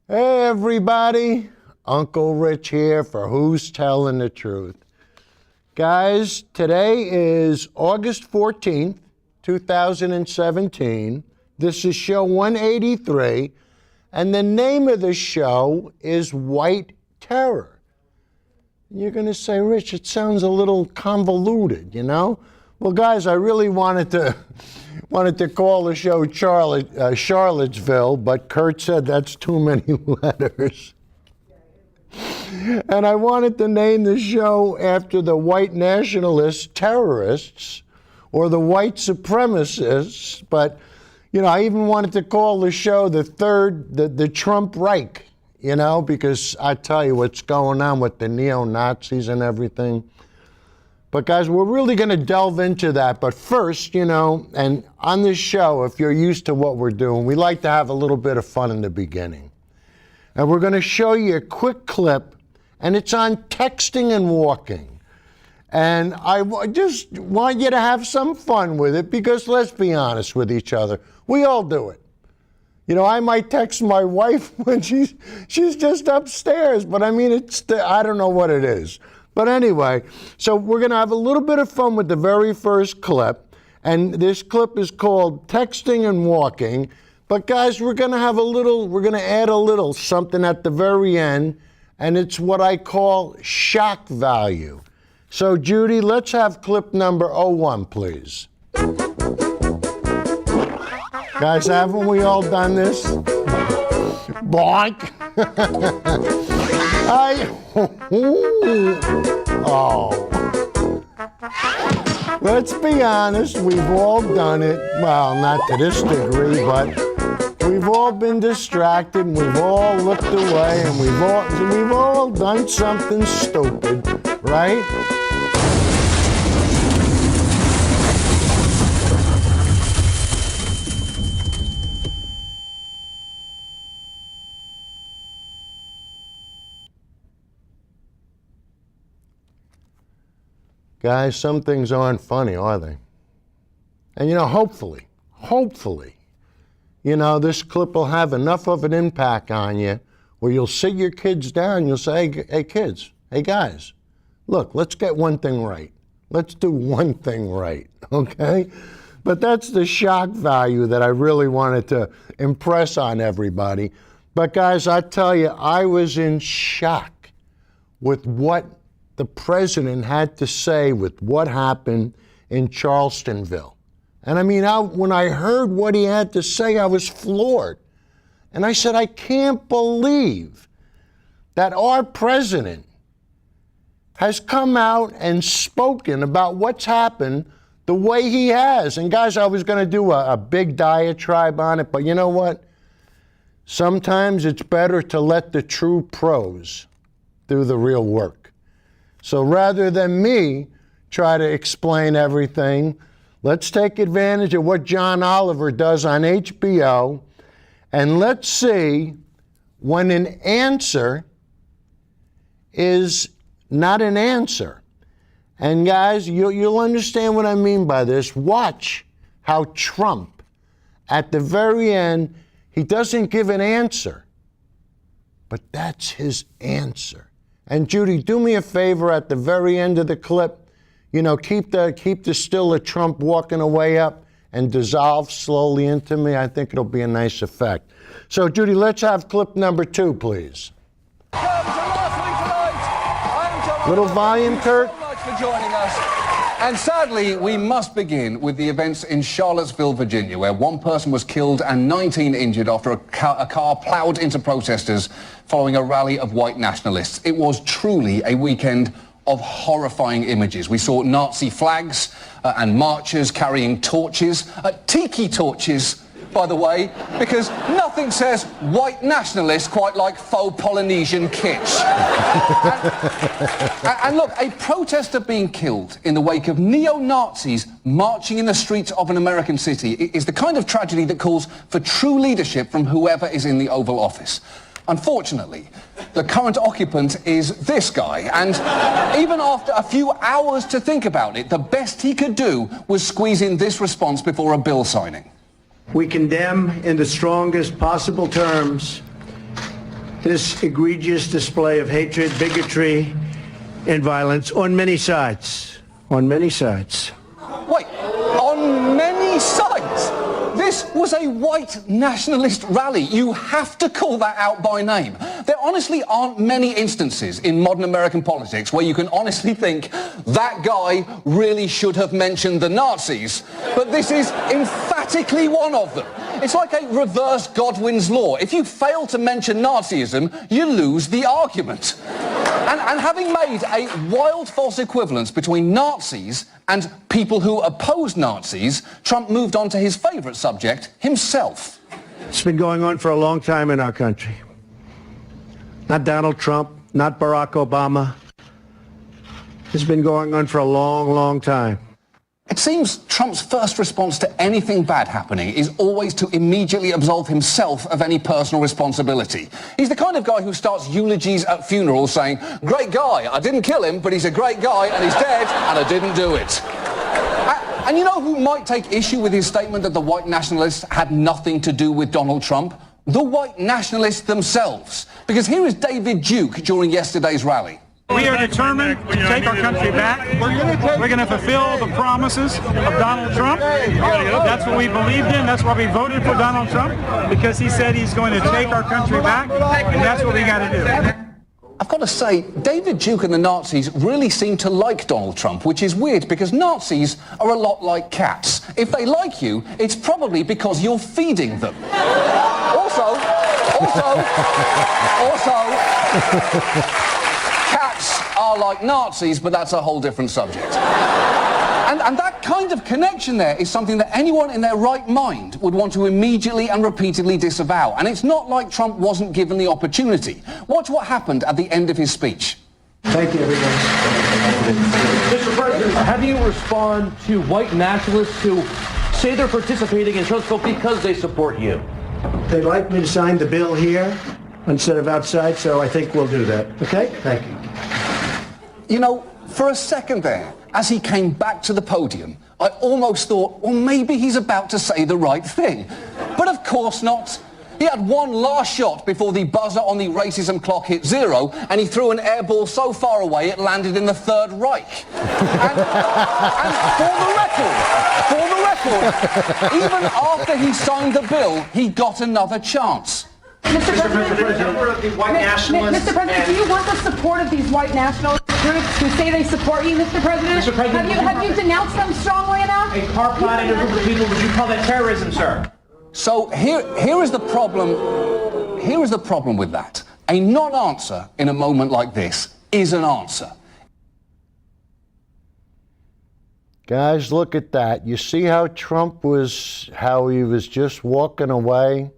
Hey everybody, Uncle Rich here for Who's Telling the Truth. Guys, today is August 14th, 2017. This is show 183, and the name of the show is White Terror. You're going to say, Rich, it sounds a little convoluted, you know? Well, guys, I really wanted to call the show Charlottesville, but Kurt said that's too many letters. And I wanted to name the show after the white nationalist terrorists or the white supremacists, but, you know, I even wanted to call the show the Trump Reich, you know, because I tell you what's going on with the neo-Nazis and everything. But guys, we're really going to delve into that. But first, you know, and on this show, if you're used to what we're doing, we like to have a little bit of fun in the beginning. And we're going to show you a quick clip, and it's on texting and walking. And I just want you to have some fun with it, because let's be honest with each other. We all do it. You know, I might text my wife when she's just upstairs, but I mean, I don't know what it is. But anyway, so we're going to have a little bit of fun with the very first clip. And this clip is called Texting and Walking. But guys, we're going to add a little something at the very end. And it's what I call shock value. So Judy, let's have clip number 01, please. Guys, haven't we all done this? Bonk. Let's be honest, we've all done it. Well, not to this degree, but we've all been distracted, we've all looked away, and we've all done something stupid, right? Guys, some things aren't funny, are they? And you know, hopefully, you know, this clip will have enough of an impact on you where you'll sit your kids down and you'll say, hey kids, hey guys, look, let's get one thing right. Let's do one thing right, okay? But that's the shock value that I really wanted to impress on everybody. But guys, I tell you, I was in shock with what the president had to say with what happened in Charlottesville. And I mean, when I heard what he had to say, I was floored. And I said, I can't believe that our president has come out and spoken about what's happened the way he has. And guys, I was going to do a big diatribe on it, but you know what? Sometimes it's better to let the true pros do the real work. So rather than me try to explain everything, let's take advantage of what John Oliver does on HBO, and let's see when an answer is not an answer. And guys, you'll understand what I mean by this. Watch how Trump, at the very end, he doesn't give an answer, but that's his answer. And Judy, do me a favor at the very end of the clip, you know, keep the still of Trump walking away up and dissolve slowly into me. I think it'll be a nice effect. So Judy, let's have clip number 2, please. Little volume, Kurt. Thank you so much for joining us. And sadly, we must begin with the events in Charlottesville, Virginia, where one person was killed and 19 injured after a car ploughed into protesters following a rally of white nationalists. It was truly a weekend of horrifying images. We saw Nazi flags and marchers carrying torches, tiki torches, by the way, because nothing says white nationalist quite like faux Polynesian kitsch. and look, a protester being killed in the wake of neo-Nazis marching in the streets of an American city is the kind of tragedy that calls for true leadership from whoever is in the Oval Office. Unfortunately, the current occupant is this guy, and even after a few hours to think about it, the best he could do was squeeze in this response before a bill signing. We condemn in the strongest possible terms this egregious display of hatred, bigotry, and violence on many sides. On many sides. Wait, on many sides? This was a white nationalist rally. You have to call that out by name. There honestly aren't many instances in modern American politics where you can honestly think that guy really should have mentioned the Nazis, but this is emphatically one of them. It's like a reverse Godwin's law. If you fail to mention Nazism, you lose the argument. And having made a wild false equivalence between Nazis and people who oppose Nazis, Trump moved on to his favourite subject, himself. It's been going on for a long time in our country. Not Donald Trump, not Barack Obama. It's been going on for a long, long time. It seems Trump's first response to anything bad happening is always to immediately absolve himself of any personal responsibility. He's the kind of guy who starts eulogies at funerals saying, "Great guy, I didn't kill him, but he's a great guy and he's dead and I didn't do it." And you know who might take issue with his statement that the white nationalists had nothing to do with Donald Trump? The white nationalists themselves. Because here is David Duke during yesterday's rally. We are determined to take our country back. We're going to fulfill the promises of Donald Trump. That's what we believed in. That's why we voted for Donald Trump, because he said he's going to take our country back, and that's what we got to do. I've got to say, David Duke and the Nazis really seem to like Donald Trump, which is weird because Nazis are a lot like cats. If they like you, it's probably because you're feeding them. Also, cats are like Nazis, but that's a whole different subject. And that kind of connection there is something that anyone in their right mind would want to immediately and repeatedly disavow. And it's not like Trump wasn't given the opportunity. Watch what happened at the end of his speech. Thank you, everybody. Mr. President, how do you respond to white nationalists who say they're participating in Charlottesville because they support you? They'd like me to sign the bill here instead of outside, so I think we'll do that. Okay? Thank you. You know, for a second there, as he came back to the podium, I almost thought, well, maybe he's about to say the right thing. But of course not. He had one last shot before the buzzer on the racism clock hit 0, and he threw an air ball so far away it landed in the Third Reich. And for the record, even after he signed the bill, he got another chance. Mr. President, do you want the support of these white nationalist groups who say they support you, Mr. President? Mr. President, have you denounced them strongly enough? A car plotting a group of people, would you call that terrorism, sir? So here is the problem. Here is the problem with that. A non-answer in a moment like this is an answer. Guys, look at that. You see how how he was just walking away?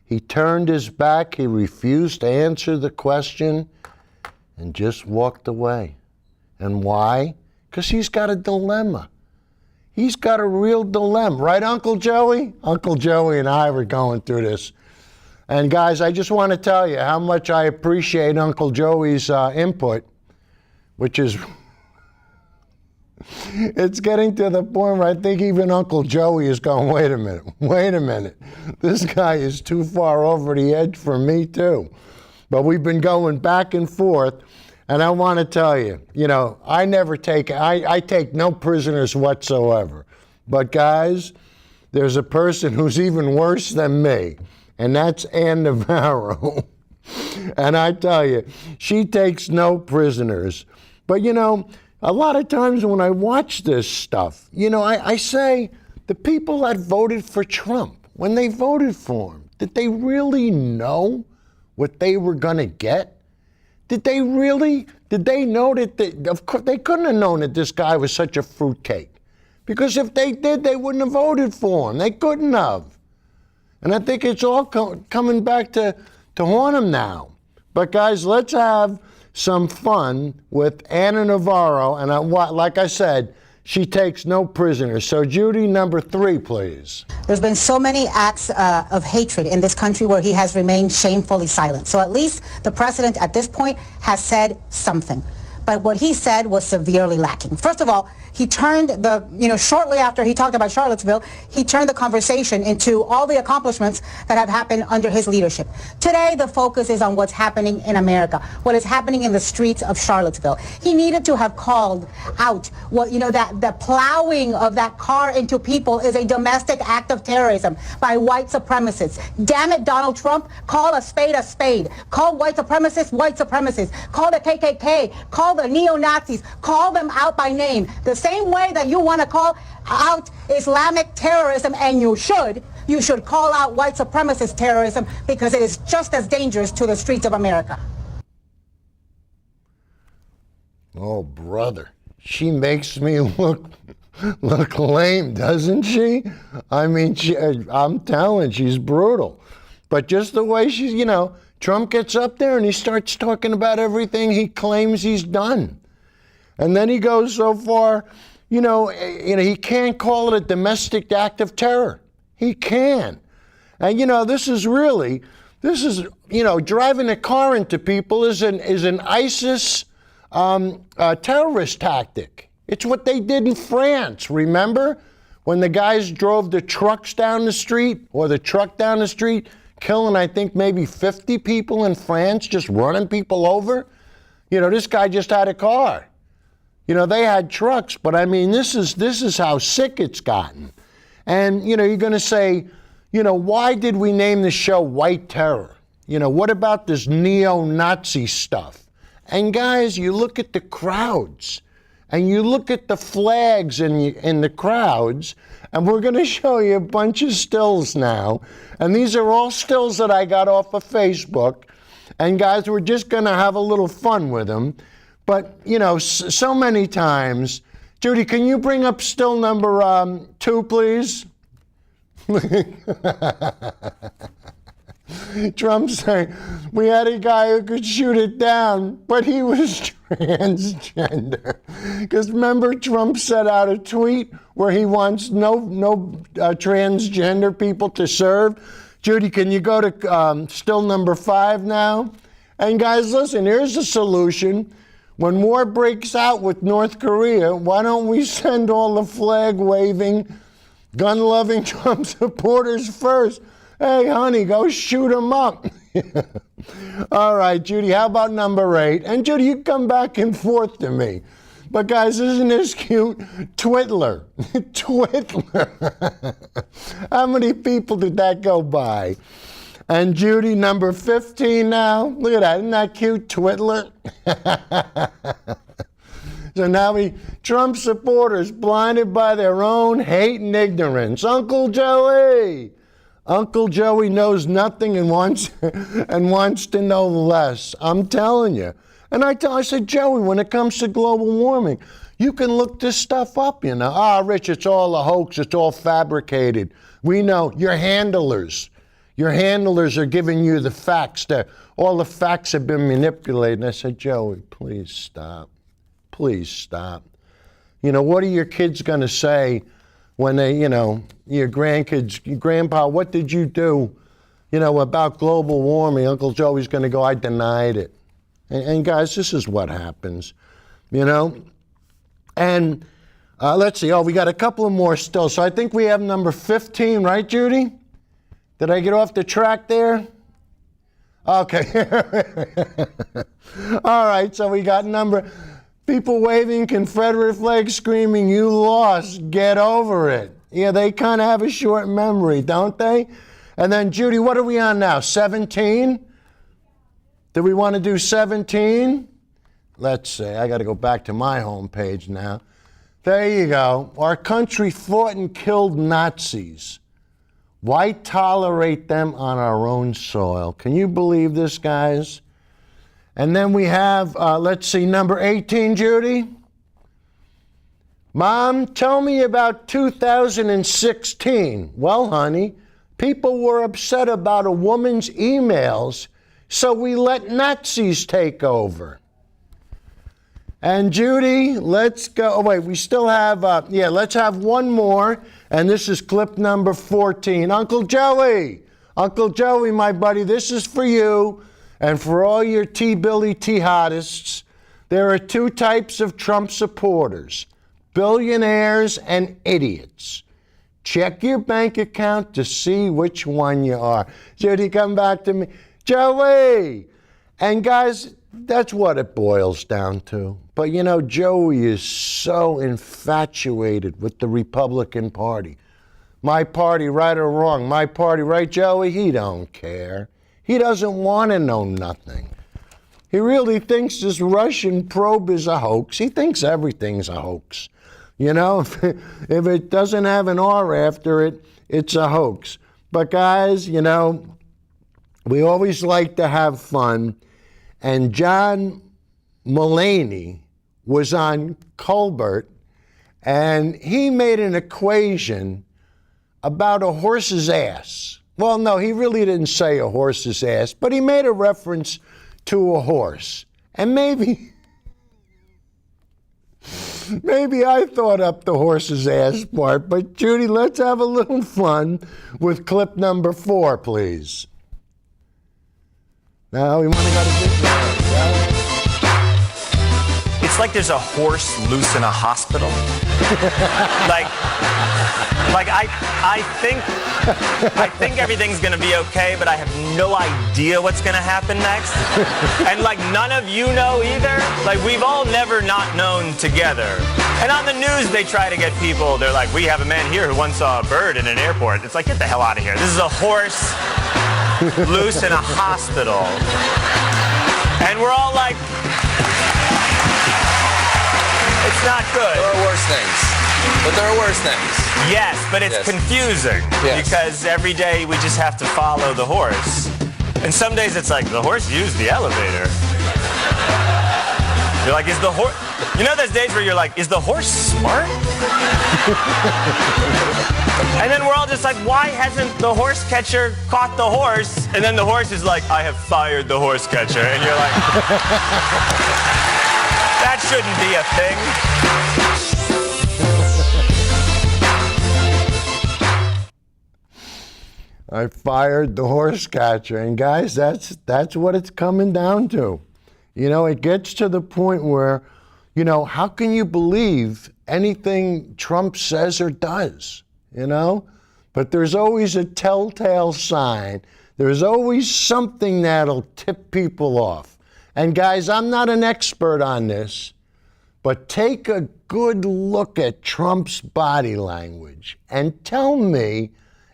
He turned his back, he refused to answer the question, and just walked away. And why? Because he's got a dilemma. He's got a real dilemma. Right, Uncle Joey? Uncle Joey and I were going through this. And guys, I just want to tell you how much I appreciate Uncle Joey's input, which is... It's getting to the point where I think even Uncle Joey is going, wait a minute. This guy is too far over the edge for me too. But we've been going back and forth, and I want to tell you, you know, I take no prisoners whatsoever. But guys, there's a person who's even worse than me, and that's Ann Navarro. And I tell you, she takes no prisoners. But you know, a lot of times when I watch this stuff, you know, I say the people that voted for Trump, when they voted for him, did they really know what they were going to get? Did they know that, of course, they couldn't have known that this guy was such a fruitcake. Because if they did, they wouldn't have voted for him. They couldn't have. And I think it's all coming back to haunt him now. But guys, let's have some fun with Anna Navarro, and like I said, she takes no prisoners. So Judy, number 3, please. There's been so many acts of hatred in this country where he has remained shamefully silent. So at least the president at this point has said something. but what he said was severely lacking. First of all, he turned shortly after he talked about Charlottesville, he turned the conversation into all the accomplishments that have happened under his leadership. Today, the focus is on what's happening in America, what is happening in the streets of Charlottesville. He needed to have called out that the plowing of that car into people is a domestic act of terrorism by white supremacists. Damn it, Donald Trump, call a spade a spade. Call white supremacists white supremacists. Call the KKK, call the neo-Nazis, call them out by name. The same way that you want to call out Islamic terrorism, and you should call out white supremacist terrorism, because it is just as dangerous to the streets of America. Oh, brother. She makes me look lame, doesn't she? I mean, I'm telling, she's brutal. But just the way she's, Trump gets up there and he starts talking about everything he claims he's done. And then he goes so far, he can't call it a domestic act of terror. He can. And, this is driving a car into people is an ISIS terrorist tactic. It's what they did in France, remember? When the guys drove the trucks down the street, or the truck down the street, killing, I think, maybe 50 people in France, just running people over. This guy just had a car. They had trucks, but I mean, this is how sick it's gotten. And, you're going to say, why did we name the show White Terror? What about this neo-Nazi stuff? And guys, you look at the crowds, and you look at the flags in the crowds, and we're going to show you a bunch of stills now. And these are all stills that I got off of Facebook. And guys, we're just going to have a little fun with them. But, so many times. Judy, can you bring up still number 2, please? Trump saying, we had a guy who could shoot it down, but he was transgender. Because remember, Trump set out a tweet where he wants no transgender people to serve. Judy, can you go to still number 5 now? And guys, listen, here's the solution. When war breaks out with North Korea, why don't we send all the flag-waving, gun-loving Trump supporters first? Hey, honey, go shoot them up. All right, Judy, how about number 8? And Judy, you come back and forth to me. But guys, isn't this cute? Twitler. Twitler. How many people did that go by? And Judy, number 15 now. Look at that. Isn't that cute? Twitler. So now Trump supporters blinded by their own hate and ignorance. Uncle Joey. Uncle Joey knows nothing and wants to know less. I'm telling you. And I said, Joey, when it comes to global warming, you can look this stuff up, Rich, it's all a hoax. It's all fabricated. We know. Your handlers are giving you the facts. All the facts have been manipulated. And I said, Joey, please stop. Please stop. What are your kids going to say when they, your grandkids, Grandpa, what did you do, about global warming? Uncle Joey's going to go, I denied it. And guys, this is what happens, And let's see. Oh, we got a couple of more still. So I think we have number 15, right, Judy? Did I get off the track there? Okay. All right, so we got people waving Confederate flags, screaming, you lost, get over it. Yeah, they kind of have a short memory, don't they? And then, Judy, what are we on now, 17? Do we want to do 17? Let's see, I got to go back to my homepage now. There you go. Our country fought and killed Nazis. Why tolerate them on our own soil? Can you believe this, guys? And then we have, let's see, number 18, Judy. Mom, tell me about 2016. Well, honey, people were upset about a woman's emails, so we let Nazis take over. And Judy, let's go. Oh, wait, we still have, let's have one more. And this is clip number 14. Uncle Joey, my buddy, this is for you and for all your T-Billy T-Hottists There are two types of Trump supporters, billionaires and idiots. Check your bank account to see which one you are. Judy, come back to me. Joey! And guys, that's what it boils down to. But you know, Joey is so infatuated with the Republican Party. My party, right or wrong, my party, right, Joey? He don't care. He doesn't want to know nothing. He really thinks this Russian probe is a hoax. He thinks everything's a hoax. You know, if it doesn't have an R after it, it's a hoax. But guys, you know, we always like to have fun. And John Mulaney was on Colbert, and he made an equation about a horse's ass. Well, no, he really didn't say a horse's ass, but he made a reference to a horse. And maybe I thought up the horse's ass part, but Judy, let's have a little fun with clip number 4, please. Now, we want to go to this one. It's like there's a horse loose in a hospital. I think everything's gonna be okay, but I have no idea what's gonna happen next. And like none of you know either. Like we've all never not known together. And on the news they try to get people, they're like, we have a man here who once saw a bird in an airport. It's like, get the hell out of here. This is a horse loose in a hospital. And we're all like, it's not good. There are worse things. But there are worse things. Yes, but it's confusing because every day we just have to follow the horse. And some days it's like, the horse used the elevator. You're like, is the horse... You know those days where you're like, is the horse smart? And then we're all just like, why hasn't the horse catcher caught the horse? And then the horse is like, I have fired the horse catcher. And you're like, that shouldn't be a thing. I fired the horse catcher. And guys, that's what it's coming down to. You know, it gets to the point where, you know, how can you believe anything Trump says or does, you know? But there's always a telltale sign. There's always something that'll tip people off. And guys, I'm not an expert on this, but take a good look at Trump's body language and tell me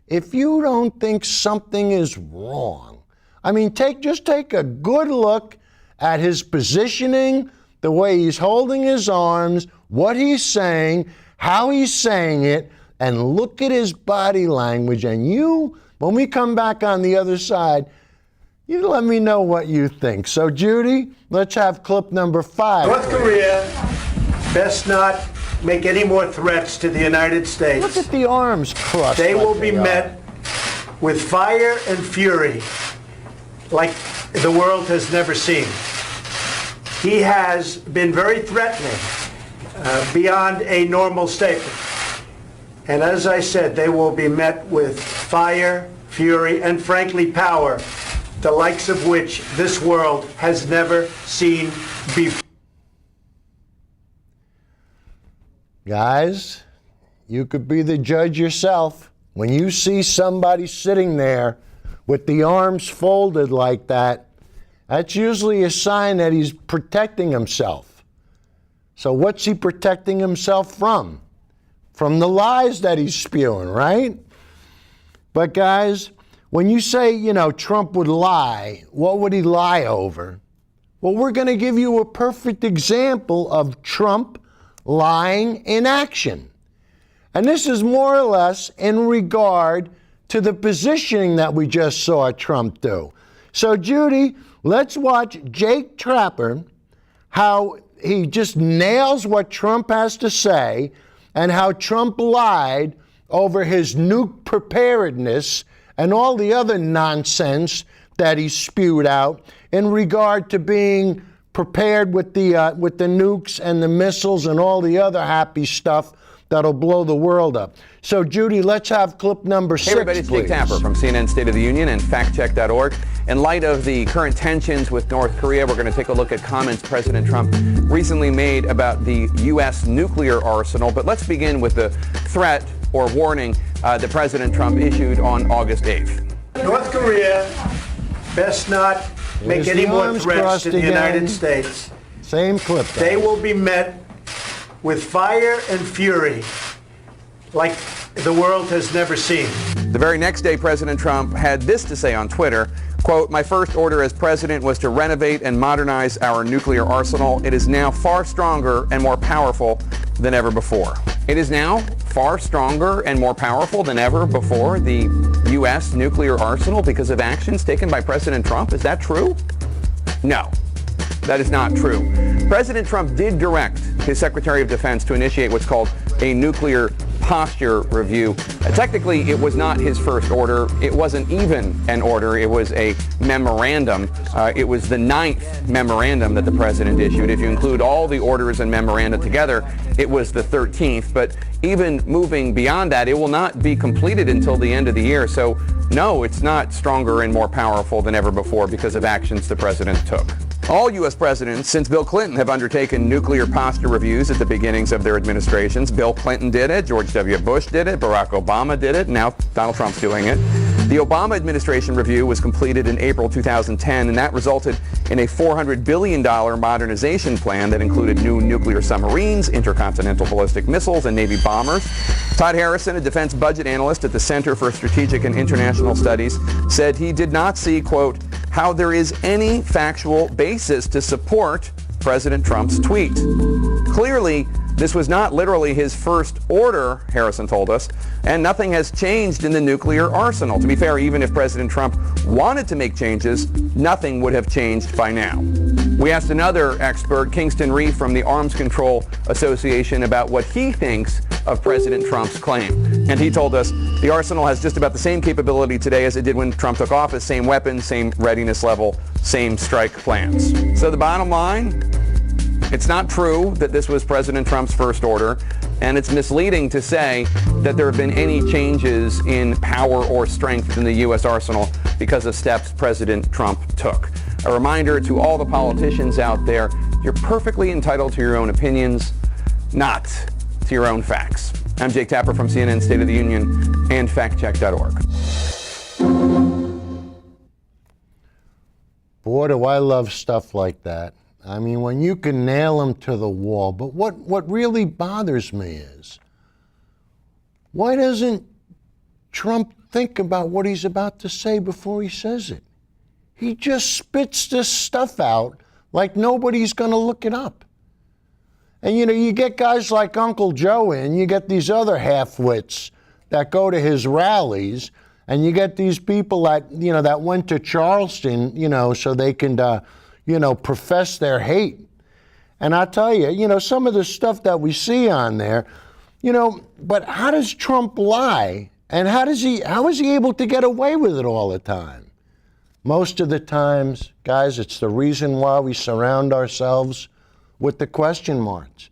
if you don't think something is wrong. I mean, just take a good look at his positioning, the way he's holding his arms, what he's saying, how he's saying it, and look at his body language. And you, when we come back on the other side, you let me know what you think. So, Judy, let's have clip number 5. North Korea best not make any more threats to the United States. Look at the arms crossed. They will be met with fire and fury like the world has never seen. He has been very threatening beyond a normal statement. And as I said, they will be met with fire, fury, and frankly power, the likes of which this world has never seen before. Guys, you could be the judge yourself. When you see somebody sitting there with the arms folded like that, that's usually a sign that he's protecting himself. So what's he protecting himself from? From the lies that he's spewing, right? But guys, when you say, you know, Trump would lie, what would he lie over? Well, we're going to give you a perfect example of Trump lying in action. And this is more or less in regard to the positioning that we just saw Trump do. So, Judy, let's watch Jake Trapper, how he just nails what Trump has to say and how Trump lied over his nuke preparedness and all the other nonsense that he spewed out in regard to being prepared with the nukes and the missiles and all the other happy stuff that'll blow the world up. So, Judy, let's have clip number 6, Hey everybody, it's Jake Tapper from CNN State of the Union and factcheck.org. In light of the current tensions with North Korea, we're going to take a look at comments President Trump recently made about the U.S. nuclear arsenal. But let's begin with the threat or warning that President Trump issued on August 8th. North Korea best not make There's any the more arms threats crossed to the again. United States. Same clip. They will be met with fire and fury like the world has never seen. The very next day, President Trump had this to say on Twitter, quote, "My first order as president was to renovate and modernize our nuclear arsenal. It is now far stronger and more powerful than ever before." It is now far stronger and more powerful than ever before, the U.S. nuclear arsenal, because of actions taken by President Trump. Is that true? No, that is not true. President Trump did direct his Secretary of Defense to initiate what's called a nuclear posture review. Technically, it was not his first order. It wasn't even an order. It was a memorandum. It was the 9th memorandum that the president issued. If you include all the orders and memoranda together, it was the 13th. But even moving beyond that, it will not be completed until the end of the year. So, no, it's not stronger and more powerful than ever before because of actions the president took. All U.S. presidents since Bill Clinton have undertaken nuclear posture reviews at the beginnings of their administrations. Bill Clinton did it, George W. Bush did it, Barack Obama did it, now Donald Trump's doing it. The Obama administration review was completed in April 2010, and that resulted in a $400 billion modernization plan that included new nuclear submarines, intercontinental ballistic missiles, and Navy bombers. Todd Harrison, a defense budget analyst at the Center for Strategic and International Studies, said he did not see, quote, how there is any factual basis to support President Trump's tweet. Clearly, this was not literally his first order, Harrison told us, and nothing has changed in the nuclear arsenal. To be fair, even if President Trump wanted to make changes, nothing would have changed by now. We asked another expert, Kingston Reeve from the Arms Control Association, about what he thinks of President Trump's claim. And he told us the arsenal has just about the same capability today as it did when Trump took office, same weapons, same readiness level, same strike plans. So the bottom line, it's not true that this was President Trump's first order, and it's misleading to say that there have been any changes in power or strength in the U.S. arsenal because of steps President Trump took. A reminder to all the politicians out there, you're perfectly entitled to your own opinions, not to your own facts. I'm Jake Tapper from CNN State of the Union and factcheck.org. Boy, do I love stuff like that. I mean, when you can nail them to the wall. But what really bothers me is, why doesn't Trump think about what he's about to say before he says it? He just spits this stuff out like nobody's going to look it up. And, you know, you get guys like Uncle Joe in, you get these other half-wits that go to his rallies, and you get these people that, you know, that went to Charleston, you know, so they can, you know, profess their hate. And I tell you, you know, some of the stuff that we see on there, you know, but how does Trump lie? And how is he able to get away with it all the time? Most of the times, guys, it's the reason why we surround ourselves with the question marks.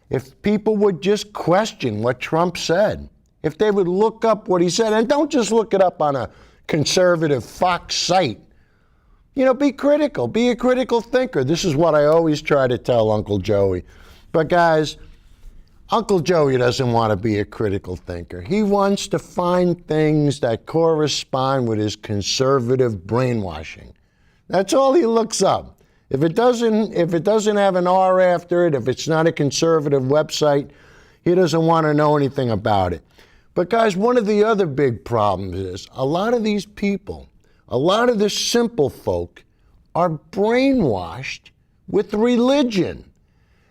If people would just question what Trump said, if they would look up what he said, and don't just look it up on a conservative Fox site, you know, be critical, be a critical thinker. This is what I always try to tell Uncle Joey. But guys, Uncle Joey doesn't want to be a critical thinker. He wants to find things that correspond with his conservative brainwashing. That's all he looks up. If it doesn't have an R after it, if it's not a conservative website, he doesn't want to know anything about it. But guys, one of the other big problems is a lot of these people, a lot of the simple folk are brainwashed with religion.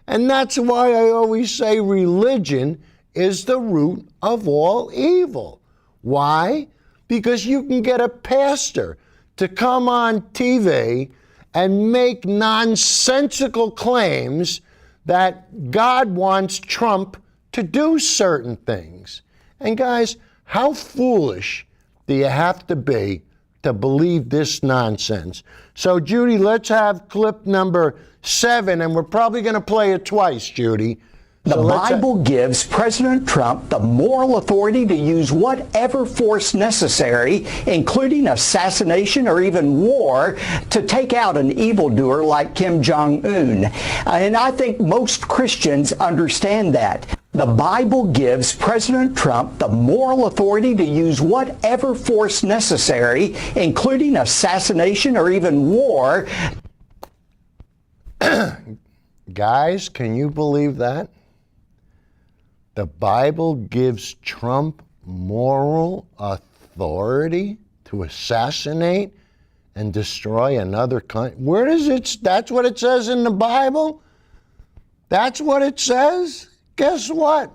And that's why I always say religion is the root of all evil. Why? Because you can get a pastor to come on TV and make nonsensical claims that God wants Trump to do certain things. And guys, how foolish do you have to be to believe this nonsense? So Judy, let's have clip number 7, and we're probably going to play it twice, Judy. The Bible gives President Trump the moral authority to use whatever force necessary, including assassination or even war, to take out an evildoer like Kim Jong-un. And I think most Christians understand that. The Bible gives President Trump the moral authority to use whatever force necessary, including assassination or even war. Guys, can you believe that? The Bible gives Trump moral authority to assassinate and destroy another country. Where does it? That's what it says in the Bible? That's what it says? Guess what?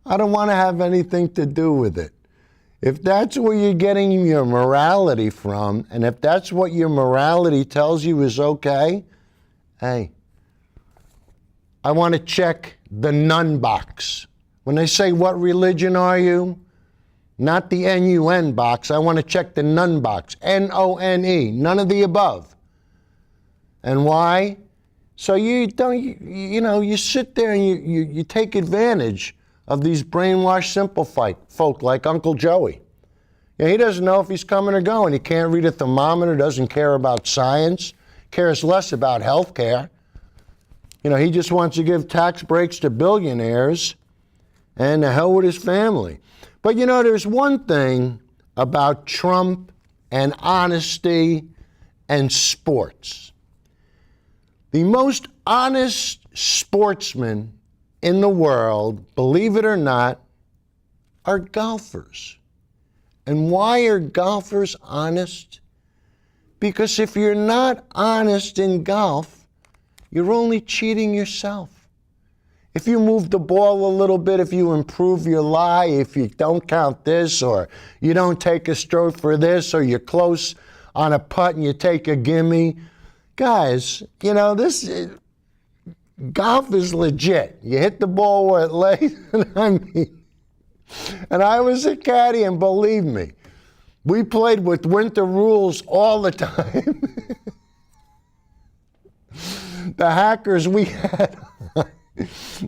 I don't want to have anything to do with it. If that's where you're getting your morality from, and if that's what your morality tells you is okay, hey, I want to check the none box. When they say, what religion are you? Not the N-U-N box. I want to check the none box. N-O-N-E. None of the above. And why? So you don't, you sit there and you take advantage of these brainwashed simple folk like Uncle Joey. He doesn't know if he's coming or going. He can't read a thermometer, doesn't care about science, cares less about health care. He just wants to give tax breaks to billionaires and the hell with his family. But there's one thing about Trump and honesty and sports. The most honest sportsmen in the world, believe it or not, are golfers. And why are golfers honest? Because if you're not honest in golf, you're only cheating yourself. If you move the ball a little bit, if you improve your lie, if you don't count this, or you don't take a stroke for this, or you're close on a putt and you take a gimme. Guys, golf is legit. You hit the ball where it lays. And I was a caddy, and believe me, we played with winter rules all the time. The hackers we had,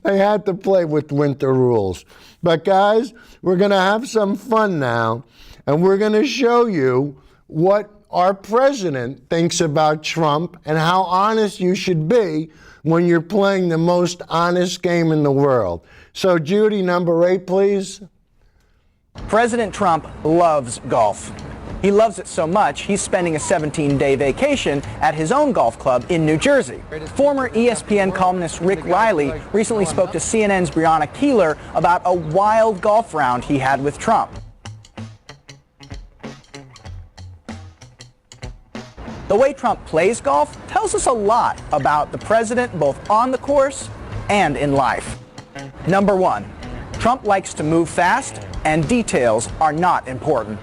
they had to play with winter rules. But guys, we're going to have some fun now, and we're going to show you what our president thinks about Trump and how honest you should be when you're playing the most honest game in the world. So Judy, number 8, please. President Trump loves golf. He loves it so much, he's spending a 17-day vacation at his own golf club in New Jersey. Former ESPN columnist Rick Riley recently spoke to CNN's Breonna Keeler about a wild golf round he had with Trump. The way Trump plays golf tells us a lot about the president, both on the course and in life. Number 1, Trump likes to move fast, and details are not important.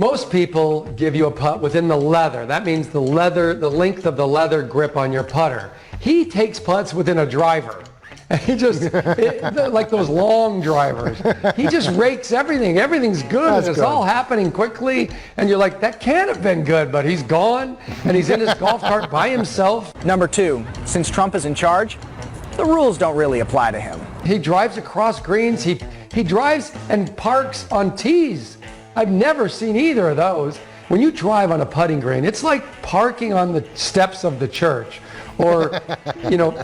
Most people give you a putt within the leather. That means the length of the leather grip on your putter. He takes putts within a driver. And he just, like those long drivers, he just rakes everything. Everything's good. That's and it's good. all happening quickly. And you're like, that can't have been good, but he's gone. And he's in his golf cart by himself. Number 2, since Trump is in charge, the rules don't really apply to him. He drives across greens. He drives and parks on tees. I've never seen either of those. When you drive on a putting green, it's like parking on the steps of the church, or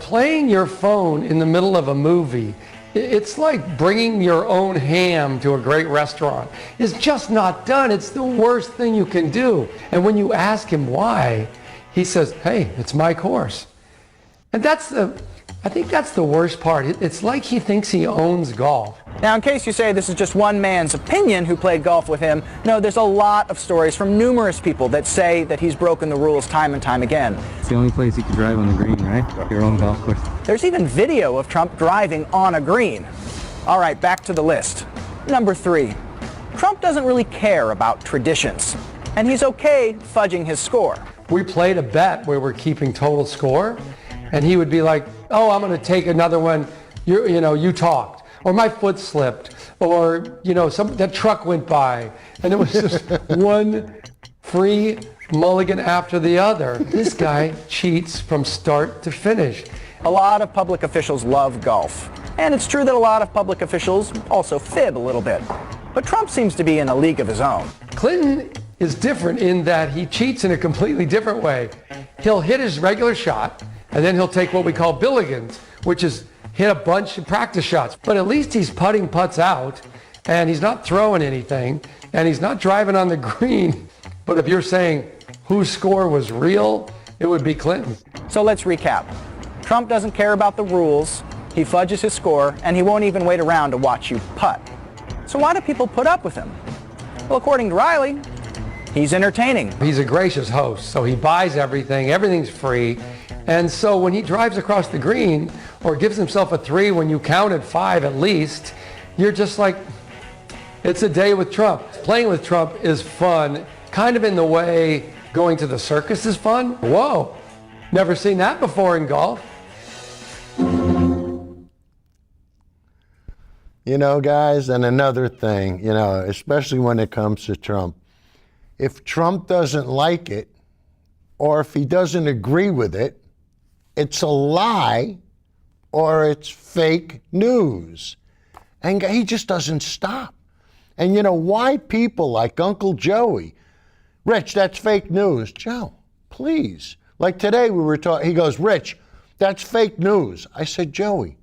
playing your phone in the middle of a movie. It's like bringing your own ham to a great restaurant. It's just not done. It's the worst thing you can do. And when you ask him why, he says, hey, it's my course. And I think that's the worst part. It's like he thinks he owns golf. Now, in case you say this is just one man's opinion who played golf with him, no, there's a lot of stories from numerous people that say that he's broken the rules time and time again. It's the only place you can drive on the green, right? Your own golf course. There's even video of Trump driving on a green. All right, back to the list. Number 3, Trump doesn't really care about traditions, and he's okay fudging his score. We played a bet where we're keeping total score, and he would be like, oh, I'm going to take another one. You talked. Or my foot slipped. Or, that truck went by. And it was just one free mulligan after the other. This guy cheats from start to finish. A lot of public officials love golf. And it's true that a lot of public officials also fib a little bit. But Trump seems to be in a league of his own. Clinton is different in that he cheats in a completely different way. He'll hit his regular shot, and then he'll take what we call billigons, which is hit a bunch of practice shots. But at least he's putting putts out, and he's not throwing anything, and he's not driving on the green. But if you're saying whose score was real, it would be Clinton. So let's recap. Trump doesn't care about the rules, he fudges his score, and he won't even wait around to watch you putt. So why do people put up with him? Well, according to Riley, he's entertaining. He's a gracious host, so he buys everything, everything's free. And so when he drives across the green or gives himself a 3 when you counted 5 at least, you're just like, it's a day with Trump. Playing with Trump is fun, kind of in the way going to the circus is fun. Whoa, never seen that before in golf. You know, guys, and another thing, you know, especially when it comes to Trump, if Trump doesn't like it, or if he doesn't agree with it, it's a lie or it's fake news. And he just doesn't stop. And you know, why people like Uncle Joey, Rich, that's fake news. Joe, please. Like today we were talking, he goes, Rich, that's fake news. I said, Joey,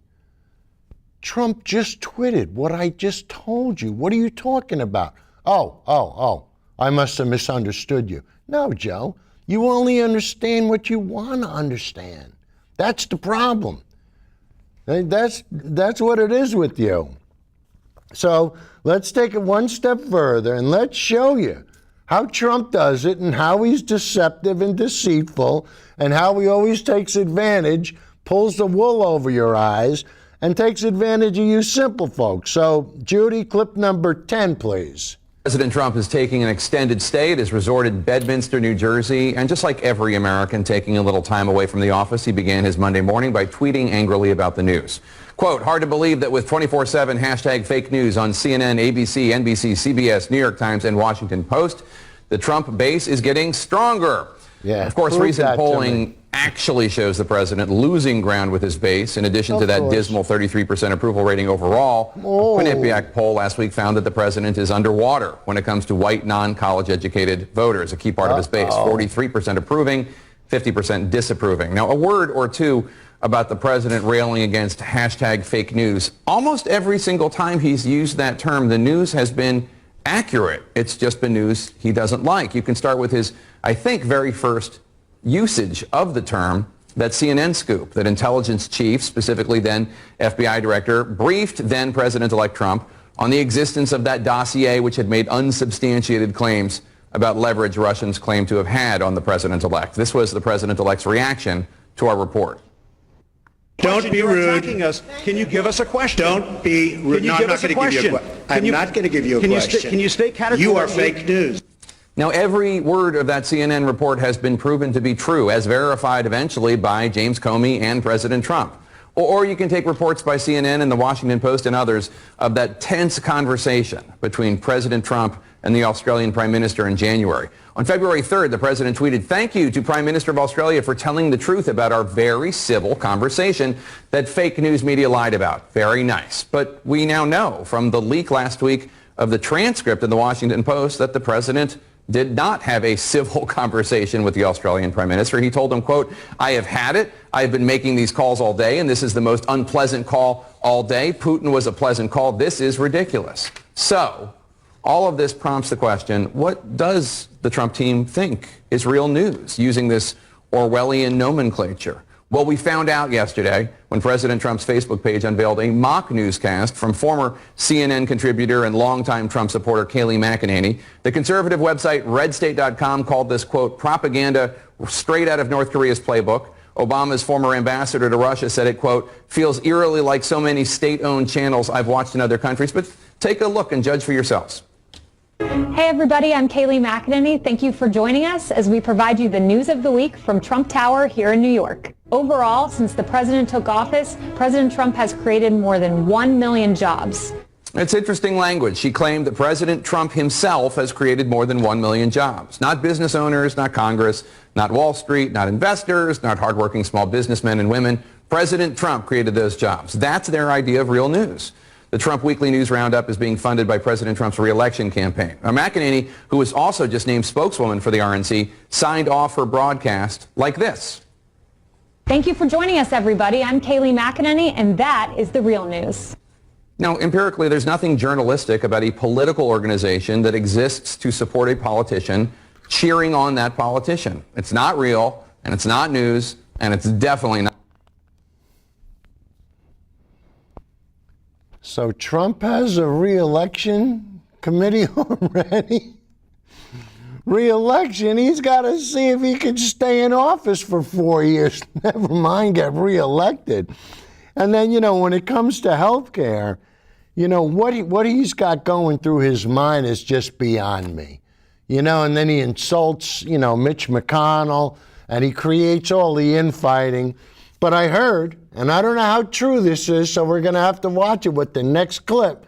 Trump just tweeted what I just told you. What are you talking about? Oh, I must have misunderstood you. No, Joe, you only understand what you want to understand. That's the problem. That's what it is with you. So let's take it one step further and let's show you how Trump does it and how he's deceptive and deceitful and how he always takes advantage, pulls the wool over your eyes, and takes advantage of you simple folks. So, Judy, clip number 10, please. President Trump is taking an extended stay at his resort in Bedminster, New Jersey. And just like every American taking a little time away from the office, he began his Monday morning by tweeting angrily about the news. Quote, hard to believe that with 24/7 hashtag fake news on CNN, ABC, NBC, CBS, New York Times, and Washington Post, the Trump base is getting stronger. Yeah, of course, recent polling actually shows the president losing ground with his base, in addition to that dismal 33% approval rating overall. A Quinnipiac poll last week found that the president is underwater when it comes to white, non-college educated voters, a key part of his base. 43% approving, 50% disapproving. Now, a word or two about the president railing against hashtag fake news. Almost every single time he's used that term, the news has been accurate. It's just been news he doesn't like. You can start with his, I think, very first usage of the term, that CNN scoop, that intelligence chief, specifically then FBI director, briefed then President-elect Trump on the existence of that dossier which had made unsubstantiated claims about leverage Russians claimed to have had on the president-elect. This was the president-elect's reaction to our report. Don't be rude. Us. Can you give us a question? Don't be rude. No, I'm not going to give you a question. I'm not going to give you a question. Can you state categorically? You are fake news. Now, every word of that CNN report has been proven to be true, as verified eventually by James Comey and President Trump. Or you can take reports by CNN and the Washington Post and others of that tense conversation between President Trump and the Australian Prime Minister in January. On February 3rd, the president tweeted, "Thank you to Prime Minister of Australia for telling the truth about our very civil conversation that fake news media lied about." Very nice. But we now know from the leak last week of the transcript in the Washington Post that the president did not have a civil conversation with the Australian Prime Minister. He told him, quote, "I have had it. I have been making these calls all day, and this is the most unpleasant call all day. Putin was a pleasant call. This is ridiculous." So, all of this prompts the question, what does the Trump team think is real news using this Orwellian nomenclature? Well, we found out yesterday when President Trump's Facebook page unveiled a mock newscast from former CNN contributor and longtime Trump supporter Kayleigh McEnany. The conservative website redstate.com called this, quote, propaganda straight out of North Korea's playbook. Obama's former ambassador to Russia said it, quote, feels eerily like so many state-owned channels I've watched in other countries. But take a look and judge for yourselves. Hey everybody, I'm Kayleigh McEnany. Thank you for joining us as we provide you the news of the week from Trump Tower here in New York. Overall, since the president took office, President Trump has created more than 1 million jobs. It's interesting language. She claimed that President Trump himself has created more than 1 million jobs. Not business owners, not Congress, not Wall Street, not investors, not hardworking small businessmen and women. President Trump created those jobs. That's their idea of real news. The Trump Weekly News Roundup is being funded by President Trump's re-election campaign. Now, McEnany, who was also just named spokeswoman for the RNC, signed off her broadcast like this. Thank you for joining us, everybody. I'm Kayleigh McEnany, and that is the real news. Now, empirically, there's nothing journalistic about a political organization that exists to support a politician cheering on that politician. It's not real, and it's not news, and it's definitely not. So Trump has a re-election committee already? Re-election? He's got to see if he can stay in office for 4 years. Never mind get re-elected. And then, when it comes to health care, what he's got going through his mind is just beyond me. And then he insults, Mitch McConnell, and he creates all the infighting. But I heard, and I don't know how true this is, so we're going to have to watch it with the next clip,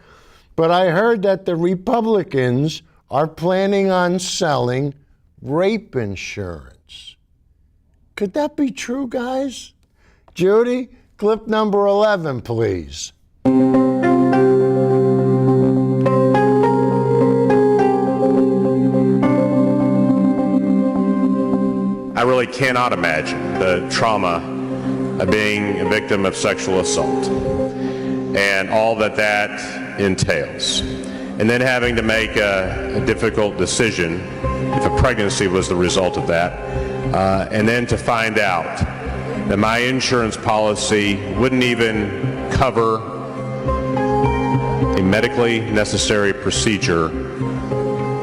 but I heard that the Republicans are planning on selling rape insurance. Could that be true, guys? Judy, clip number 11, please. I really cannot imagine the trauma of being a victim of sexual assault and all that entails. And then having to make a difficult decision if a pregnancy was the result of that, and then to find out that my insurance policy wouldn't even cover a medically necessary procedure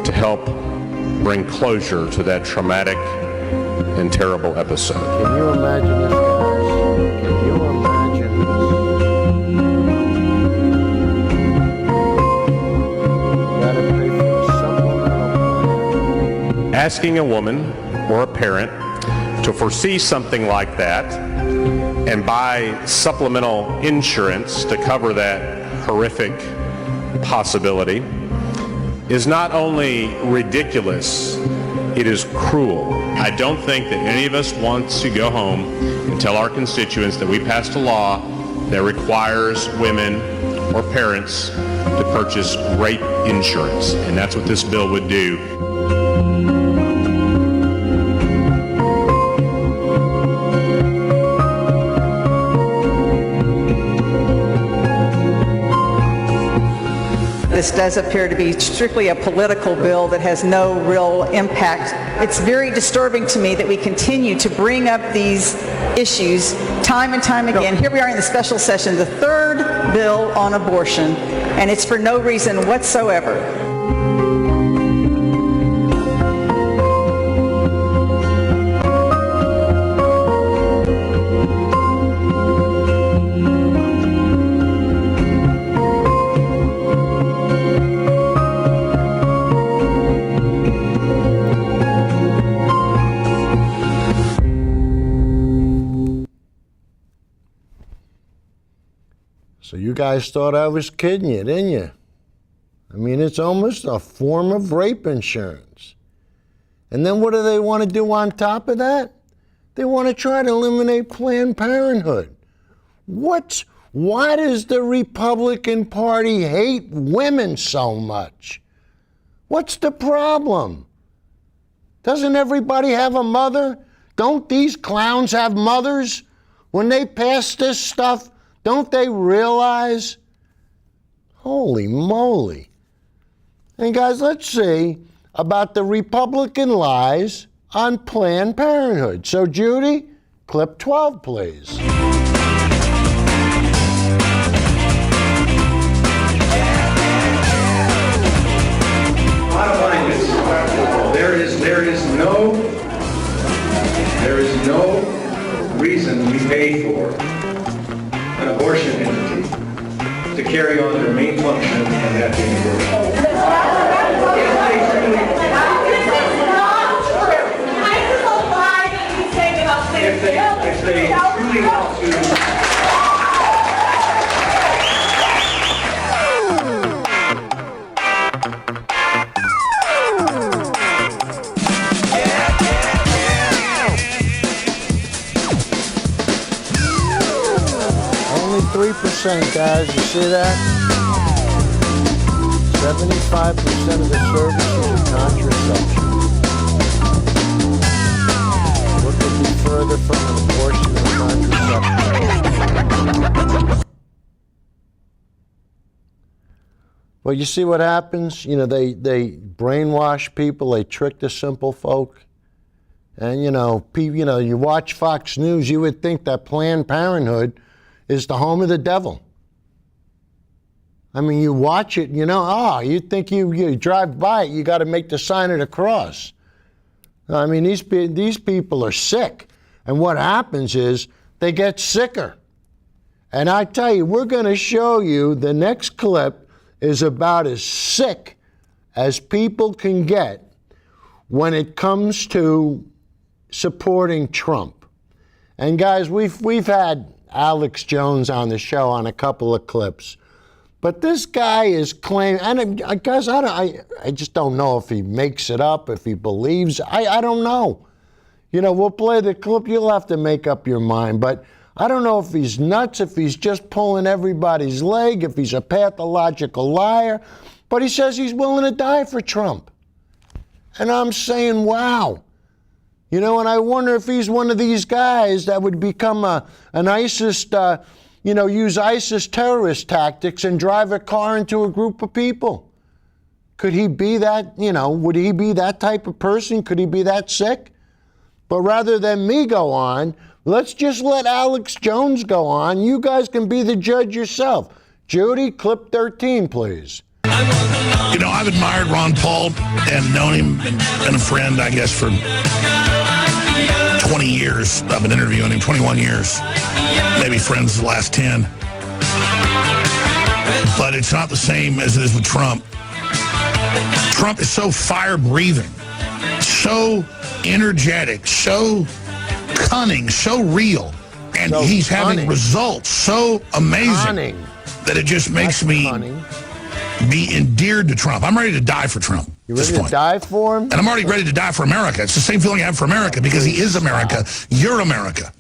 to help bring closure to that traumatic and terrible episode. Can you imagine this, guys? Can you imagine this? You gotta pay for a supplemental plan. Asking a woman or a parent to foresee something like that and buy supplemental insurance to cover that horrific possibility is not only ridiculous, it is cruel. I don't think that any of us wants to go home and tell our constituents that we passed a law that requires women or parents to purchase rape insurance, and that's what this bill would do. This does appear to be strictly a political bill that has no real impact. It's very disturbing to me that we continue to bring up these issues time and time again. Here we are in the special session, the third bill on abortion, and it's for no reason whatsoever. So you guys thought I was kidding you, didn't you? I mean, it's almost a form of rape insurance. And then what do they want to do on top of that? They want to try to eliminate Planned Parenthood. Why does the Republican Party hate women so much? What's the problem? Doesn't everybody have a mother? Don't these clowns have mothers? When they pass this stuff, don't they realize? Holy moly. And guys, let's see about the Republican lies on Planned Parenthood. So Judy, clip 12, please. Bottom line is, there is no reason we pay for an abortion entity to carry on their main function, and that being abortion. If they truly want to. 73%, guys. You see that? 75% of the services are contraception. What could be further from an abortion than contraception? Well, you see what happens? You know, they brainwash people. They trick the simple folk. And, you watch Fox News, you would think that Planned Parenthood is the home of the devil. I mean, you watch it, you think you drive by it, you got to make the sign of the cross. I mean, these people are sick. And what happens is they get sicker. And I tell you, we're going to show you the next clip is about as sick as people can get when it comes to supporting Trump. And guys, we've had Alex Jones on the show on a couple of clips, but this guy is claiming, and guys, I just don't know if he makes it up, if he believes. I don't know. We'll play the clip. You'll have to make up your mind, but I don't know if he's nuts, if he's just pulling everybody's leg, if he's a pathological liar, but he says he's willing to die for Trump. And I'm saying, wow. And I wonder if he's one of these guys that would become an ISIS, use ISIS terrorist tactics and drive a car into a group of people. Could he be that, would he be that type of person? Could he be that sick? But rather than me go on, let's just let Alex Jones go on. You guys can be the judge yourself. Judy, clip 13, please. I've admired Ron Paul and known him and been a friend, I guess, for 20 years. I've been interviewing him 21 years. Maybe friends the last 10. But it's not the same as it is with Trump. Trump is so fire-breathing, so energetic, so cunning, so real, and so he's having results so amazing that it just makes me be endeared to Trump. I'm ready to die for Trump. You ready to die for him? And I'm already ready to die for America. It's the same feeling I have for America because he is America. You're America.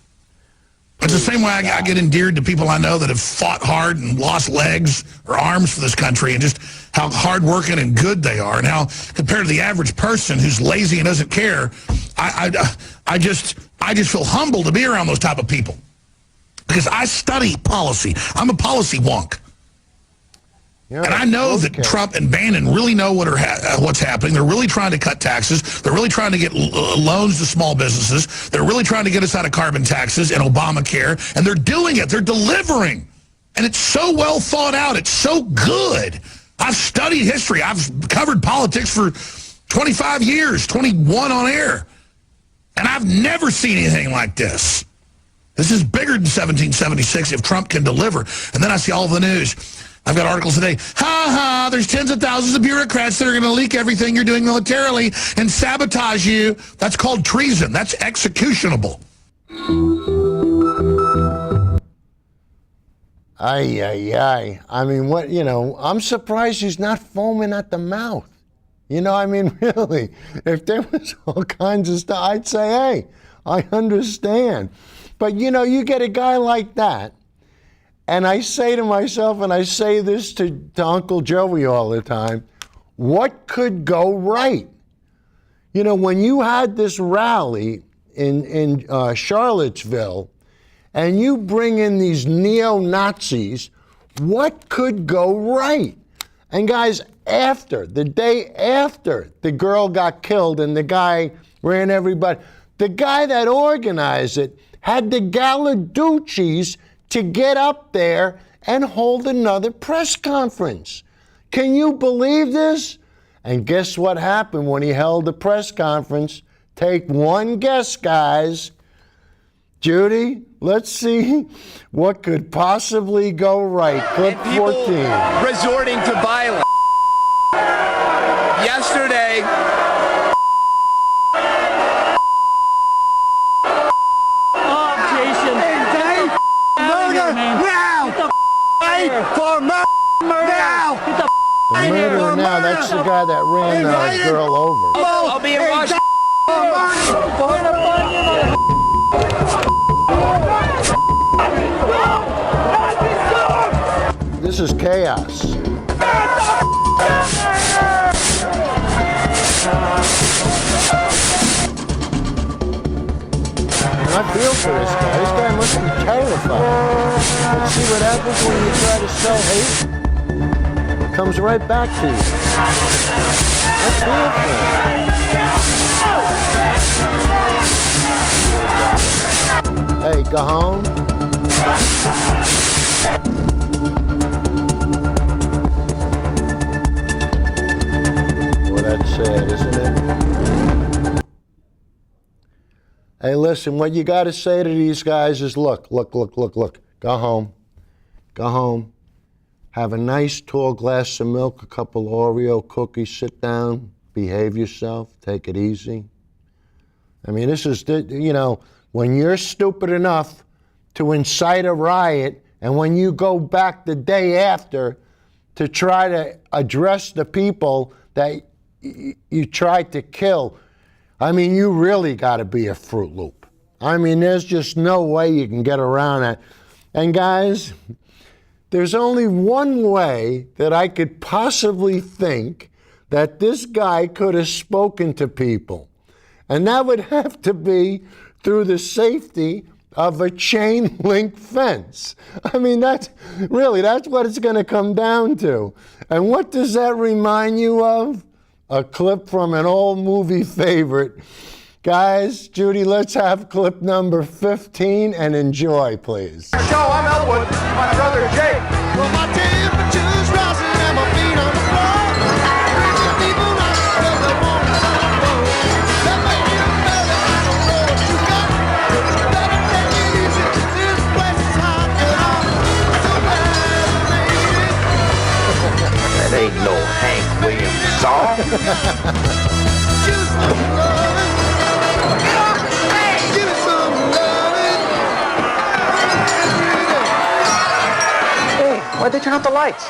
It's the same way I get endeared to people I know that have fought hard and lost legs or arms for this country, and just how hardworking and good they are, and how, compared to the average person who's lazy and doesn't care, I just feel humbled to be around those type of people. Because I study policy. I'm a policy wonk. And I know that Trump and Bannon really know what's happening. They're really trying to cut taxes. They're really trying to get loans to small businesses. They're really trying to get us out of carbon taxes and Obamacare. And they're doing it. They're delivering. And it's so well thought out. It's so good. I've studied history. I've covered politics for 25 years, 21 on air. And I've never seen anything like this. This is bigger than 1776 if Trump can deliver. And then I see all the news. I've got articles today. Ha, there's tens of thousands of bureaucrats that are going to leak everything you're doing militarily and sabotage you. That's called treason. That's executionable. I mean, I'm surprised he's not foaming at the mouth. Really, if there was all kinds of stuff, I'd say, hey, I understand. But, you get a guy like that, and I say to myself, and I say this to Uncle Joey all the time, what could go right? When you had this rally in Charlottesville, and you bring in these neo-Nazis, what could go right? And guys, the day after the girl got killed and the guy ran everybody, the guy that organized it had the Galaducci's to get up there and hold another press conference. Can you believe this? And guess what happened when he held the press conference? Take one guess, guys. Judy, let's see what could possibly go right. Clip 14. Resorting to violence. Yesterday, The murderer now, that's the guy that ran the girl over. I'll be in Washington. This is chaos. And I feel for this guy. This guy must be terrified. Let's see what happens when you try to sell hate. It comes right back to you. I feel for him. Hey, go home. Well, that's sad, isn't it? Hey, listen, what you got to say to these guys is, look. Go home. Go home. Have a nice tall glass of milk, a couple Oreo cookies, sit down, behave yourself, take it easy. I mean, this is, you know, when you're stupid enough to incite a riot, and when you go back the day after to try to address the people that you tried to kill, I mean, you really got to be a Fruit Loop. I mean, there's just no way you can get around it. And guys, there's only one way that I could possibly think that this guy could have spoken to people. And that would have to be through the safety of a chain link fence. I mean, that's what it's going to come down to. And what does that remind you of? A clip from an old movie favorite. Guys, Judy, let's have clip number 15 and enjoy, please. Yo, I'm Elwood. My brother Jake. Well, my temperature's rising and my feet on the floor. People not because they want to roll. That make you better. I don't know what you got. Better take it easy. This place is hot and I'm so fascinated. That ain't no Hank Williams song. Why'd they turn off the lights?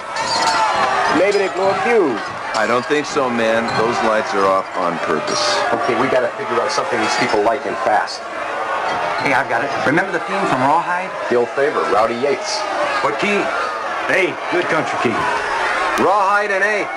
Maybe they blew a fuse. I don't think so, man. Those lights are off on purpose. Okay, we gotta figure out something these people like and fast. Hey, I've got it. Remember the theme from Rawhide? The old favorite, Rowdy Yates. What key? A, good country key. Rawhide and A.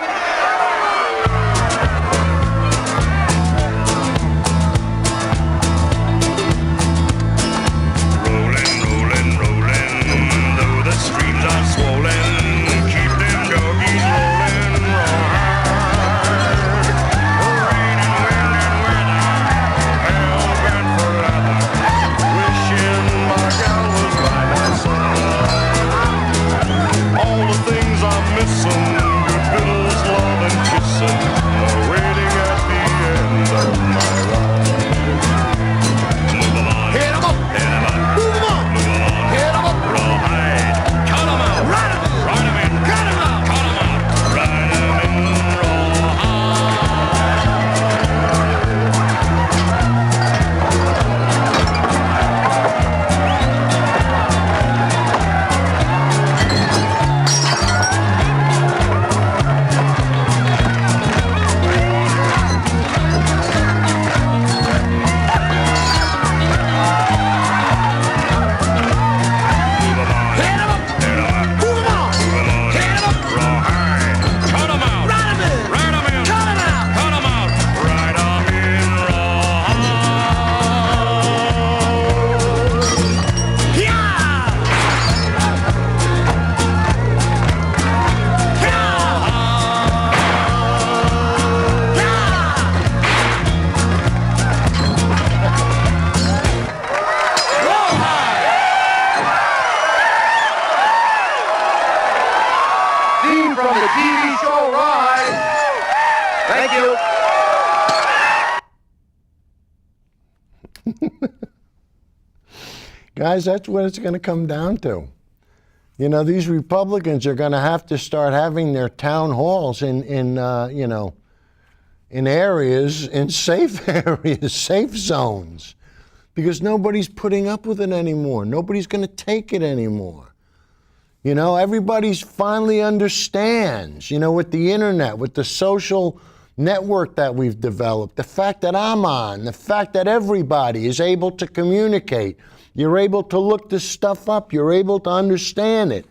Guys, that's what it's going to come down to. You know, these Republicans are going to have to start having their town halls in areas, in safe areas, safe zones, because nobody's putting up with it anymore. Nobody's going to take it anymore. You know, everybody's finally understands, you know, with the internet, with the social network that we've developed, the fact that I'm on, the fact that everybody is able to communicate. You're able to look this stuff up. You're able to understand it.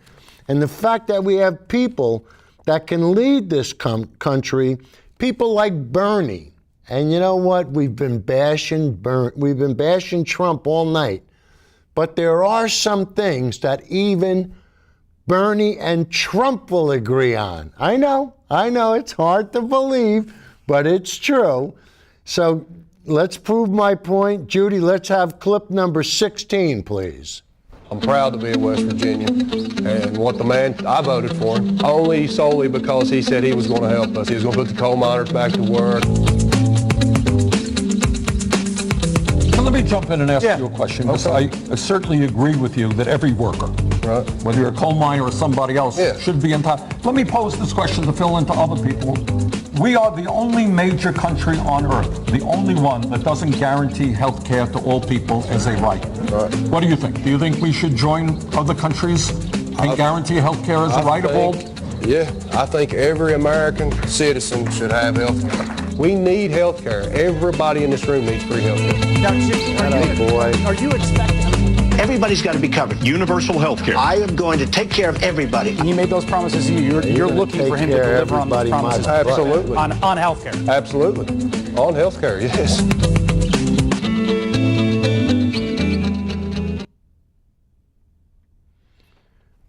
And the fact that we have people that can lead this country, people like Bernie. And you know what? We've been bashing Trump all night. But there are some things that even Bernie and Trump will agree on. I know, it's hard to believe, but it's true. So let's prove my point. Judy, let's have clip number 16, please. I'm proud to be a West Virginian and want the man, I voted for him, only solely because he said he was going to help us. He was going to put the coal miners back to work. Let me jump in and ask you a question, because I certainly agree with you that every worker, whether you're a coal miner or somebody else, should be entitled. Let me pose this question to fill in to other people. We are the only major country on earth, the only one that doesn't guarantee health care to all people as a right. What do you think? Do you think we should join other countries and guarantee health care as a right of all? Yeah, I think every American citizen should have health care. We need health care. Everybody in this room needs free health care. Are you expecting? Everybody's got to be covered. Universal health care. I am going to take care of everybody. And he made those promises to you. You're looking for him to deliver on those promises. Absolutely. On health care. Absolutely. On health care, yes.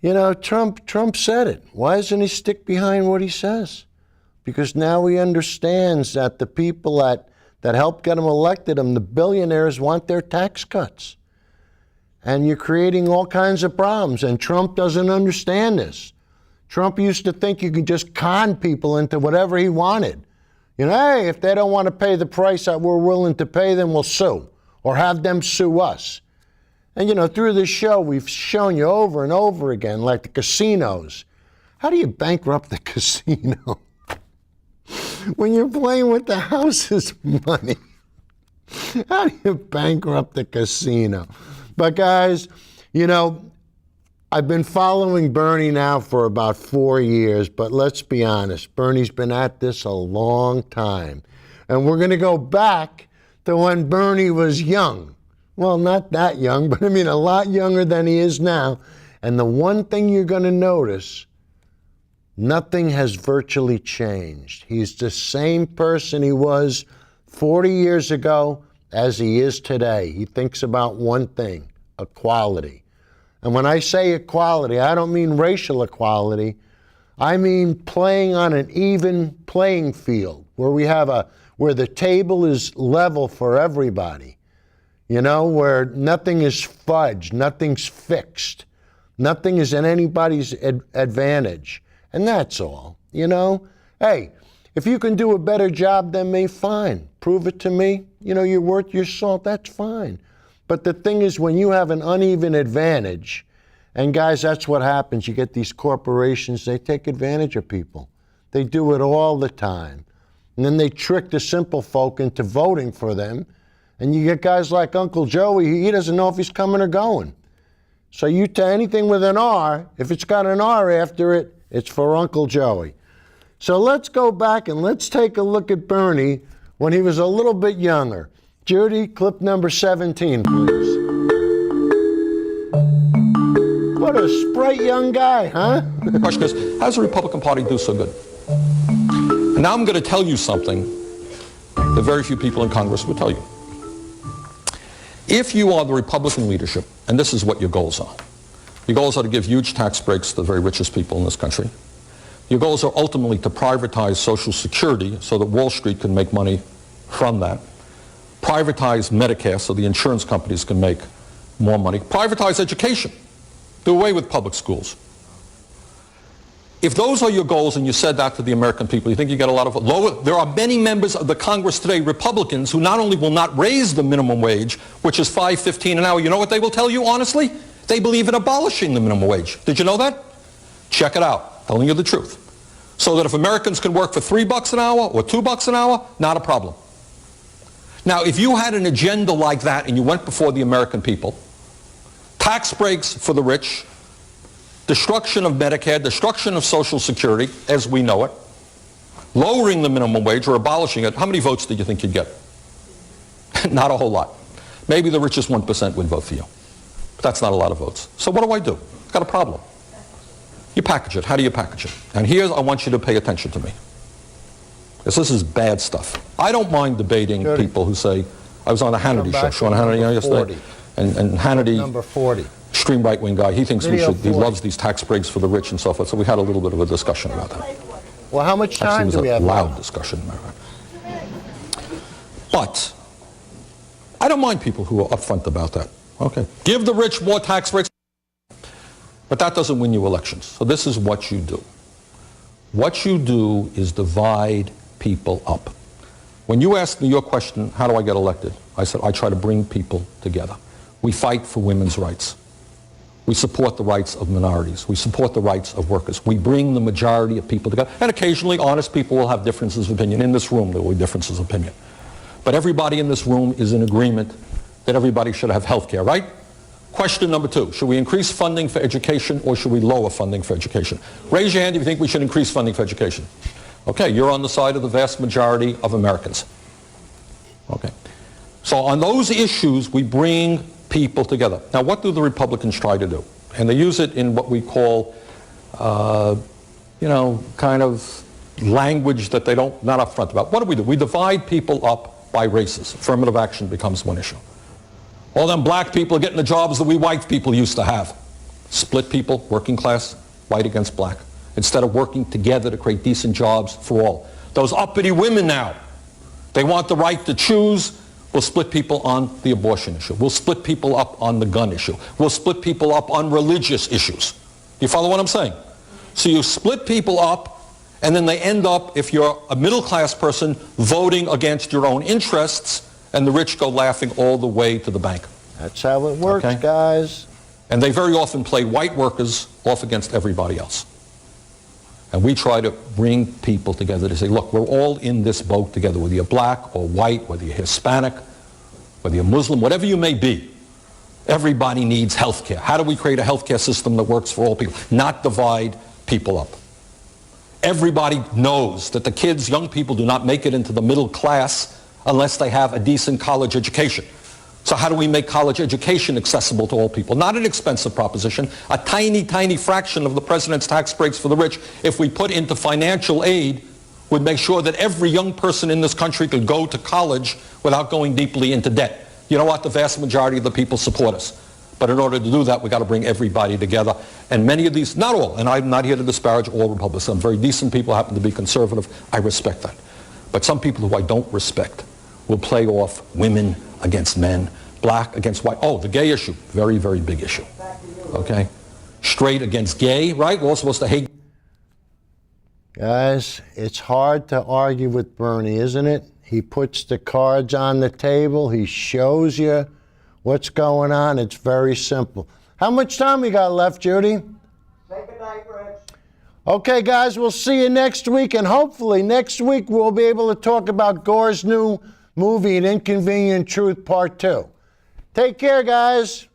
You know, Trump said it. Why doesn't he stick behind what he says? Because now he understands that the people that helped get him elected, the billionaires, want their tax cuts. And you're creating all kinds of problems, and Trump doesn't understand this. Trump used to think you could just con people into whatever he wanted. You know, hey, if they don't want to pay the price that we're willing to pay, then we'll sue, or have them sue us. And, you know, through this show, we've shown you over and over again, like the casinos. How do you bankrupt the casino? When you're playing with the house's money, how do you bankrupt the casino? But guys, you know, I've been following Bernie now for about 4 years, but let's be honest, Bernie's been at this a long time. And we're going to go back to when Bernie was young. Well, not that young, but I mean a lot younger than he is now. And the one thing you're going to notice, nothing has virtually changed. He's the same person he was 40 years ago as he is today. He thinks about one thing, equality. And when I say equality, I don't mean racial equality. I mean playing on an even playing field where the table is level for everybody. You know, where nothing is fudged, nothing's fixed. Nothing is in anybody's advantage. And that's all, you know? Hey, if you can do a better job than me, fine. Prove it to me. You know, you're worth your salt, that's fine. But the thing is, when you have an uneven advantage, and guys, that's what happens. You get these corporations, they take advantage of people. They do it all the time. And then they trick the simple folk into voting for them. And you get guys like Uncle Joey, he doesn't know if he's coming or going. So you tell anything with an R, if it's got an R after it, it's for Uncle Joey. So let's go back and let's take a look at Bernie when he was a little bit younger. Judy, clip number 17, please. What a sprite young guy, huh? The question is, how does the Republican Party do so good? And now I'm going to tell you something that very few people in Congress would tell you. If you are the Republican leadership, and this is what your goals are, your goals are to give huge tax breaks to the very richest people in this country. Your goals are ultimately to privatize Social Security so that Wall Street can make money from that. Privatize Medicare so the insurance companies can make more money. Privatize education. Do away with public schools. If those are your goals and you said that to the American people, you think you get a lot of lower. There are many members of the Congress today, Republicans, who not only will not raise the minimum wage, which is $5.15 an hour, you know what they will tell you honestly? They believe in abolishing the minimum wage. Did you know that? Check it out. Telling you the truth. So that if Americans can work for $3 an hour or $2 an hour, not a problem. Now, if you had an agenda like that and you went before the American people, tax breaks for the rich, destruction of Medicare, destruction of Social Security as we know it, lowering the minimum wage or abolishing it, how many votes did you think you'd get? Not a whole lot. Maybe the richest 1% would vote for you. But that's not a lot of votes. So what do? I've got a problem. You package it. How do you package it? And here I want you to pay attention to me. Because this is bad stuff. I don't mind debating people who say, I was on a Hannity show, Sean Hannity yesterday, and Hannity, Number 40. extreme right-wing guy, he thinks Video he 40. loves these tax breaks for the rich and so forth, so we had a little bit of a discussion about that. Well, how much time do we have? Actually, it was a loud discussion. But I don't mind people who are upfront about that. Okay, give the rich more tax breaks, but that doesn't win you elections. So this is what you do. What you do is divide people up. When you asked me your question, how do I get elected? I said, I try to bring people together. We fight for women's rights. We support the rights of minorities. We support the rights of workers. We bring the majority of people together. And occasionally, honest people will have differences of opinion. In this room, there will be differences of opinion. But everybody in this room is in agreement that everybody should have health care, right? Question number 2, should we increase funding for education or should we lower funding for education? Raise your hand if you think we should increase funding for education. Okay, you're on the side of the vast majority of Americans. Okay. So on those issues, we bring people together. Now, what do the Republicans try to do? And they use it in what we call, kind of language that they're not upfront about. What do? We divide people up by races. Affirmative action becomes one issue. All them black people are getting the jobs that we white people used to have. Split people, working class, white against black, instead of working together to create decent jobs for all. Those uppity women now, they want the right to choose. We'll split people on the abortion issue. We'll split people up on the gun issue. We'll split people up on religious issues. Do you follow what I'm saying? So you split people up, and then they end up, if you're a middle-class person, voting against your own interests, and the rich go laughing all the way to the bank. That's how it works, guys. And they very often play white workers off against everybody else. And we try to bring people together to say, look, we're all in this boat together, whether you're black or white, whether you're Hispanic, whether you're Muslim, whatever you may be. Everybody needs health care. How do we create a health care system that works for all people? Not divide people up. Everybody knows that the kids, young people, do not make it into the middle class unless they have a decent college education. So how do we make college education accessible to all people? Not an expensive proposition, a tiny, tiny fraction of the president's tax breaks for the rich, if we put into financial aid, would make sure that every young person in this country could go to college without going deeply into debt. You know what? The vast majority of the people support us. But in order to do that, we've got to bring everybody together. And many of these, not all, and I'm not here to disparage all Republicans. Some very decent people happen to be conservative. I respect that. But some people who I don't respect will play off women against men, black against white. Oh, the gay issue, very, very big issue. Okay? Straight against gay, right? We're all supposed to hate. Guys, it's hard to argue with Bernie, isn't it? He puts the cards on the table. He shows you what's going on. It's very simple. How much time we got left, Judy? Say good night, Rich. Okay, guys, we'll see you next week. And hopefully next week we'll be able to talk about Gore's new movie, An Inconvenient Truth, Part 2. Take care, guys.